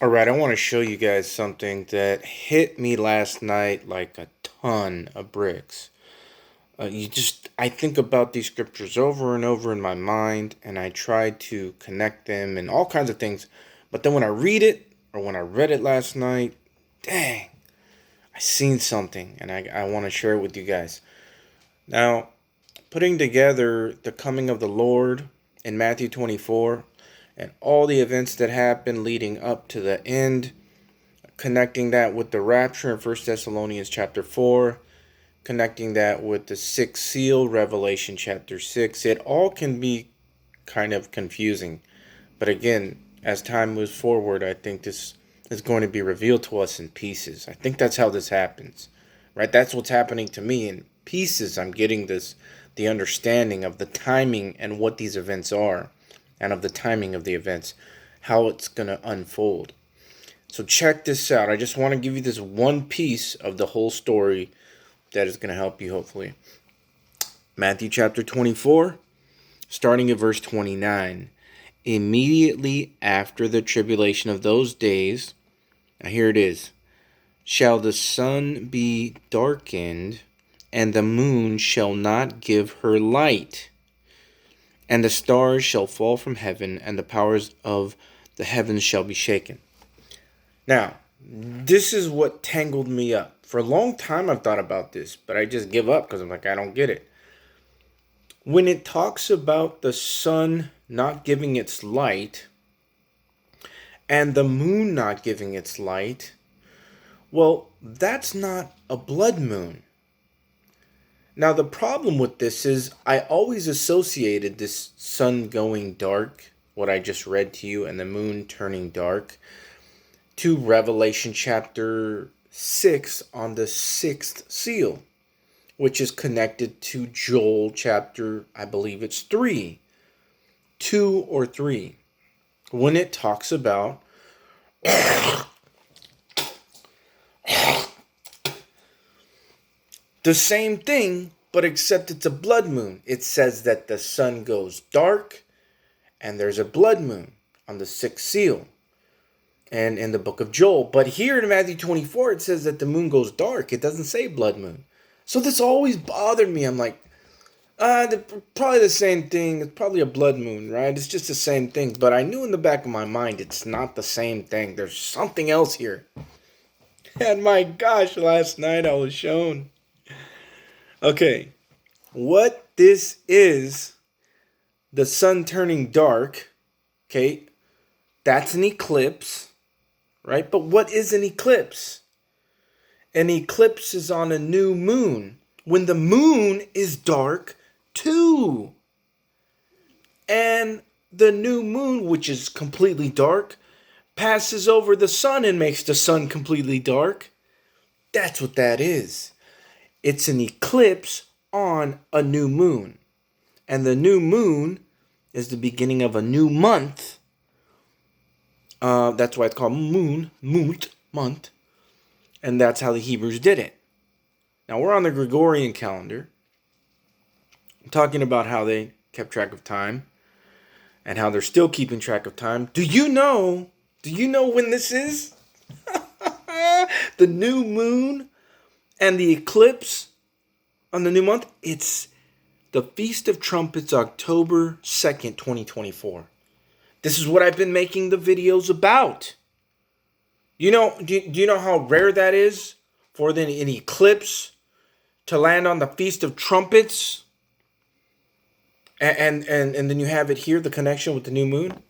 All right, I want to show you guys something that hit me last night like a ton of bricks. I think about these scriptures over and over in my mind, and I try to connect them and all kinds of things. But then when I read it, or when I read it last night, dang, I seen something, and I want to share it with you guys. Now, putting together the coming of the Lord in Matthew 24 and all the events that happened leading up to the end, connecting that with the rapture in 1 Thessalonians chapter 4, connecting that with the sixth seal, Revelation chapter 6, it all can be kind of confusing. But again, as time moves forward, I think this is going to be revealed to us in pieces. I think that's how this happens, right? That's what's happening to me in pieces. I'm getting the understanding of the timing and what these events are, and of the timing of the events, how it's going to unfold. So check this out. I just want to give you this one piece of the whole story that is going to help you, hopefully. Matthew chapter 24, starting at verse 29. Immediately after the tribulation of those days, now here it is, shall the sun be darkened, and the moon shall not give her light, and the stars shall fall from heaven, and the powers of the heavens shall be shaken. Now, this is what tangled me up. For a long time I've thought about this, but I just give up because I'm like, I don't get it. When it talks about the sun not giving its light and the moon not giving its light, well, that's not a blood moon. Now, the problem with this is I always associated this sun going dark, what I just read to you, and the moon turning dark, to Revelation chapter 6 on the sixth seal, which is connected to Joel chapter, I believe it's 3, 2 or 3, when it talks about the same thing, but except it's a blood moon. It says that the sun goes dark and there's a blood moon on the sixth seal and in the book of Joel. But here in Matthew 24, it says that the moon goes dark. It doesn't say blood moon. So this always bothered me. I'm like, they're probably the same thing. It's probably a blood moon, right? It's just the same thing. But I knew in the back of my mind, it's not the same thing. There's something else here. And my gosh, last night I was shown. Okay, what this is, the sun turning dark, okay, that's an eclipse, right? But what is an eclipse? An eclipse is on a new moon, when the moon is dark too. And the new moon, which is completely dark, passes over the sun and makes the sun completely dark. That's what that is. It's an eclipse on a new moon. And the new moon is the beginning of a new month. That's why it's called month. And that's how the Hebrews did it. Now we're on the Gregorian calendar. I'm talking about how they kept track of time and how they're still keeping track of time. Do you know when this is? The new moon and the eclipse on the new month, it's the Feast of Trumpets, October 2nd, 2024. This is what I've been making the videos about. Do you know how rare that is for an eclipse to land on the Feast of Trumpets? And then you have it here, the connection with the new moon?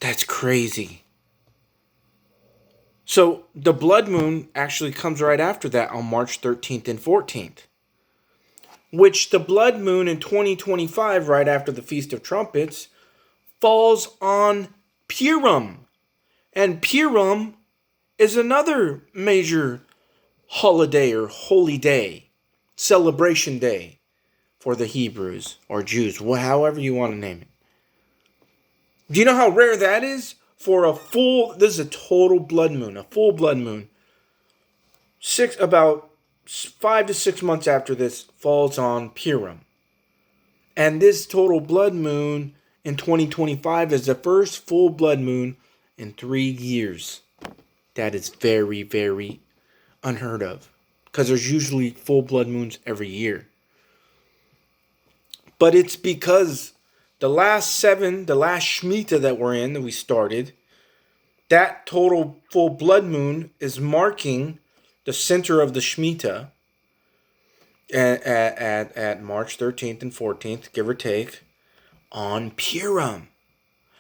That's crazy. So the blood moon actually comes right after that on March 13th and 14th. Which the blood moon in 2025, right after the Feast of Trumpets, falls on Purim. And Purim is another major holiday or holy day, celebration day for the Hebrews or Jews, however you want to name it. Do you know how rare that is? For this is a total blood moon, a full blood moon. About 5 to 6 months after this falls on Purim. And this total blood moon in 2025 is the first full blood moon in 3 years. That is very, very unheard of. Because there's usually full blood moons every year. But it's because the last Shemitah that we're in, that we started, that total full blood moon is marking the center of the Shemitah at March 13th and 14th, give or take, on Purim.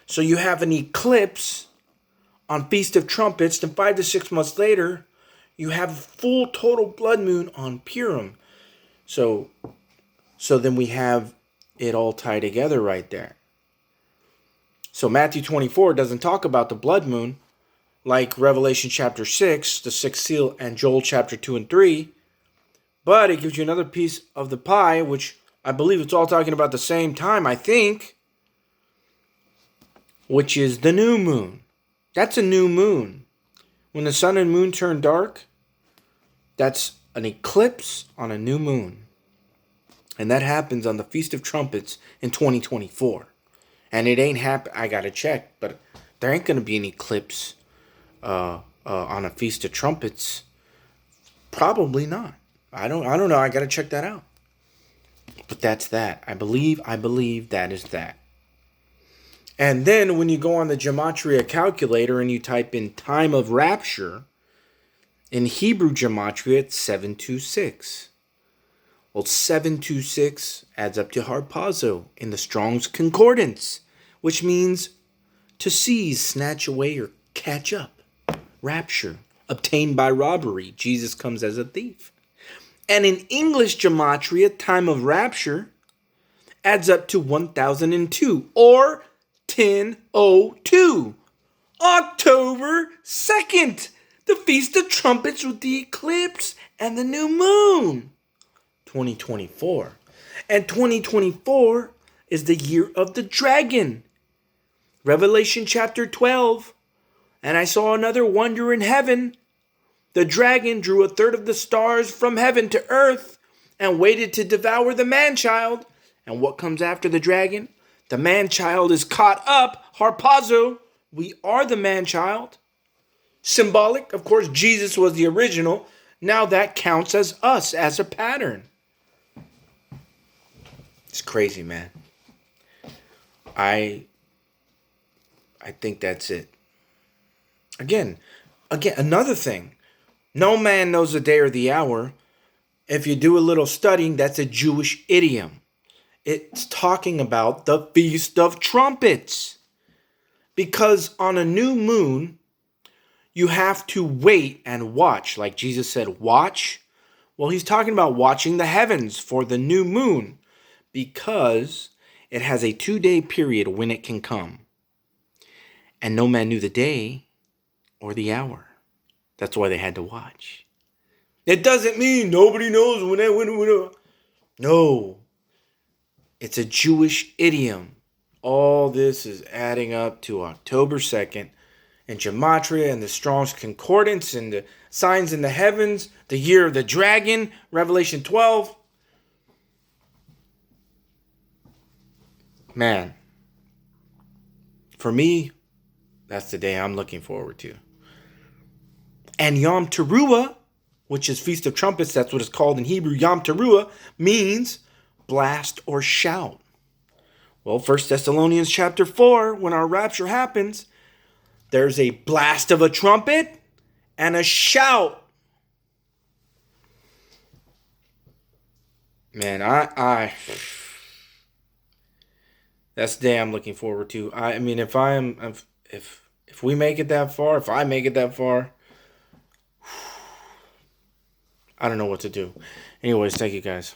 So you have an eclipse on Feast of Trumpets, then 5 to 6 months later, you have a full total blood moon on Purim. So then we have it all tied together right there. So Matthew 24 doesn't talk about the blood moon like Revelation chapter 6, the sixth seal, and Joel chapter 2 and 3. But it gives you another piece of the pie, which I believe it's all talking about the same time, I think, which is the new moon. That's a new moon. When the sun and moon turn dark, that's an eclipse on a new moon. And that happens on the Feast of Trumpets in 2024. And it ain't happen. I gotta check, but there ain't gonna be an eclipse on a Feast of Trumpets. Probably not. I don't know. I gotta check that out. But that's that. I believe that is that. And then when you go on the Gematria calculator and you type in time of rapture, in Hebrew Gematria it's 726. Well, 726 adds up to Harpazo in the Strong's Concordance, which means to seize, snatch away, or catch up. Rapture, obtained by robbery. Jesus comes as a thief. And in English Gematria, time of rapture adds up to 1002, or 1002. October 2nd, the Feast of Trumpets with the eclipse and the new moon. 2024. And 2024 is the year of the dragon. Revelation chapter 12. And I saw another wonder in heaven. The dragon drew a third of the stars from heaven to earth and waited to devour the man-child. And what comes after the dragon? The man-child is caught up. Harpazo. We are the man-child. Symbolic. Of course, Jesus was the original. Now that counts as us, as a pattern. It's crazy, man. I think that's it. Again, another thing. No man knows the day or the hour. If you do a little studying, that's a Jewish idiom. It's talking about the Feast of Trumpets. Because on a new moon, you have to wait and watch. Like Jesus said, watch. Well, he's talking about watching the heavens for the new moon. Because it has a 2-day period when it can come. And no man knew the day or the hour. That's why they had to watch. It doesn't mean nobody knows when. No. It's a Jewish idiom. All this is adding up to October 2nd. And Gematria and the Strong's Concordance and the signs in the heavens. The year of the dragon. Revelation 12. Man, for me, that's the day I'm looking forward to. And Yom Teruah, which is Feast of Trumpets, that's what it's called in Hebrew, Yom Teruah, means blast or shout. Well, 1 Thessalonians chapter 4, when our rapture happens, there's a blast of a trumpet and a shout. Man, that's the day I'm looking forward to. I mean, if we make it that far, if I make it that far, I don't know what to do. Anyways, thank you guys.